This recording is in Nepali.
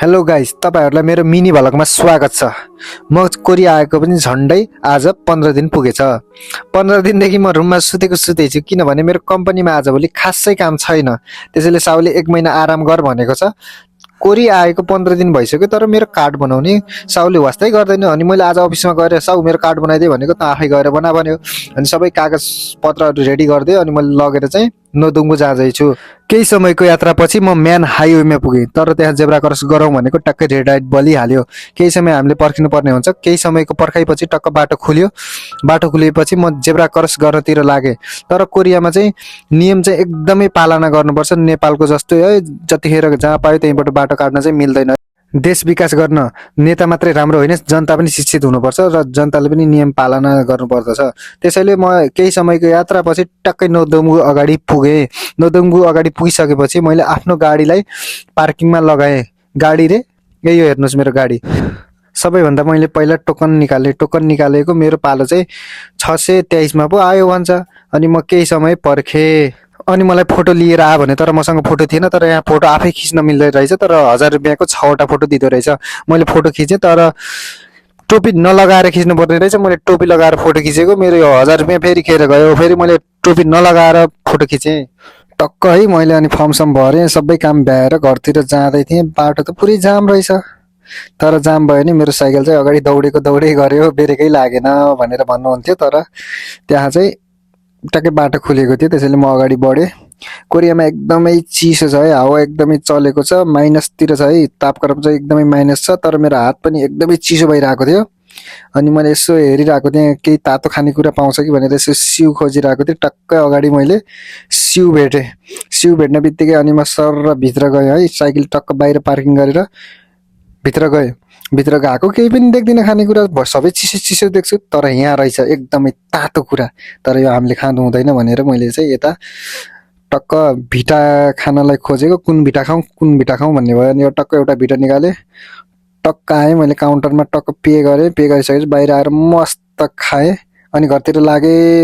हेलो गाइस, तपाईहरुलाई मेरो मिनी भ्लगमा स्वागत छ। म कोरिया आएको पनि झन्डै आज 15 दिन पुगेछ। 15 दिनदेखि म रुममा सुतेको सुतै छु किनभने मेरो कम्पनीमा आजभोलि खासै काम छैन। त्यसैले साउले 1 महिना आराम गर भनेको छ। कोरिया आएको 15 दिन भइसक्यो तर मेरो कार्ड बनाउने साउले वास्तै गर्दैन। अनि मैले आज अफिसमा गएर साउ मेरो कार्ड बनाइदिए भनेको त आफै गएर बना भन्यो। अनि सबै कागज पत्रहरु रेडी गर्दै अनि मैले लगेर चाहिँ नोदुङ्गु जाँदैछु। केही समयको यात्रापछि म म्यान हाइवेमा पुगेँ तर त्यहाँ जेब्रा क्रस गरौँ भनेको टक्कै रेड लाइट बलिहाल्यो। केही समय हामीले पर्खिनु पर्ने हुन्छ। केही समयको पर्खाइपछि टक्क बाटो खुल्यो। बाटो खुलेपछि म जेब्रा क्रस गर्नतिर लागेँ। तर कोरियामा चाहिँ नियम चाहिँ एकदमै पालना गर्नुपर्छ। नेपालको जस्तै है जतिखेर जहाँ पायो त्यहीँबाट बाटो काट्न चाहिँ मिल्दैन। देश विकास गर्न नेता मात्रै राम्रो होइन, जनता पनि शिक्षित हुनुपर्छ र जनताले पनि नियम पालना गर्नुपर्दछ। त्यसैले म केही समयको यात्रापछि टक्कै नोदुङ्गु अगाडि पुगेँ। नोदुङ्गु अगाडि पुगिसकेपछि मैले आफ्नो गाडीलाई पार्किङमा लगाएँ। गाडी रे यही हो, हेर्नुहोस् मेरो गाडी। सबैभन्दा मैले पहिला टोकन निकालेँ। टोकन निकालेको मेरो पालो चाहिँ 623 मा पो आयो भन्छ। अनि म केही समय पर्खेँ। अनि मलाई फोटो लिएर आ भने तर मसँग फोटो थिएन। तर यहाँ फोटो आफै खिच्न मिल्दो रहेछ। तर 1000 रुपैयाँको 6 वटा फोटो दिँदो रहेछ। मैले फोटो खिचेँ तर टोपी नलगाएर खिच्नु पर्ने रहेछ। मैले टोपी लगाएर फोटो खिचेको, मेरो यो 1000 रुपैयाँ फेरि खेर गयो। फेरि मैले टोपी नलगाएर फोटो खिचेँ। टक्क है मैले अनि फर्म भरेँ, सबै काम भ्याएर घरतिर जाँदै थिएँ। बाटो त पुरै जाम रहेछ। तर जाम भयो नि मेरो साइकल चाहिँ अगाडि दौडै गऱ्यो, ब्रेकै लागेन भनेर भन्नुहुन्थ्यो। तर त्यहाँ चाहिँ टक्कै बाटो खुलेको थियो, त्यसैले म अगाडि बढेँ। कोरियामा एकदमै चिसो छ है, हावा एकदमै चलेको छ, माइनसतिर छ है, तापक्रम चाहिँ एकदमै माइनस छ। तर मेरो हात पनि एकदमै चिसो भइरहेको थियो। अनि मैले यसो हेरिरहेको थिएँ केही तातो खानेकुरा पाउँछ कि भनेर यसो सिउ खोजिरहेको थिएँ। टक्कै अगाडि मैले सिउ भेटेँ। सिउ भेट्ने बित्तिकै अनि म सर भित्र गएँ है, साइकल टक्क बाहिर पार्किङ गरेर भित्र गएँ। भित्र गएको केही पनि देख्दिनँ, खानेकुरा सबै चिसो चिसो देख्छु। तर यहाँ रहेछ एकदमै तातो कुरा, तर यो हामीले खानु हुँदैन भनेर मैले चाहिँ यता टक्क भिटा खानलाई खोजेको। कुन भिटा खाउँ भन्ने भयो। अनि टक्क एउटा भिटा निकालेँ। टक्क आएँ, मैले काउन्टरमा टक्क पे गरेँ। पे गरिसकेपछि बाहिर आएर मस्त खाएँ अनि घरतिर लागेँ।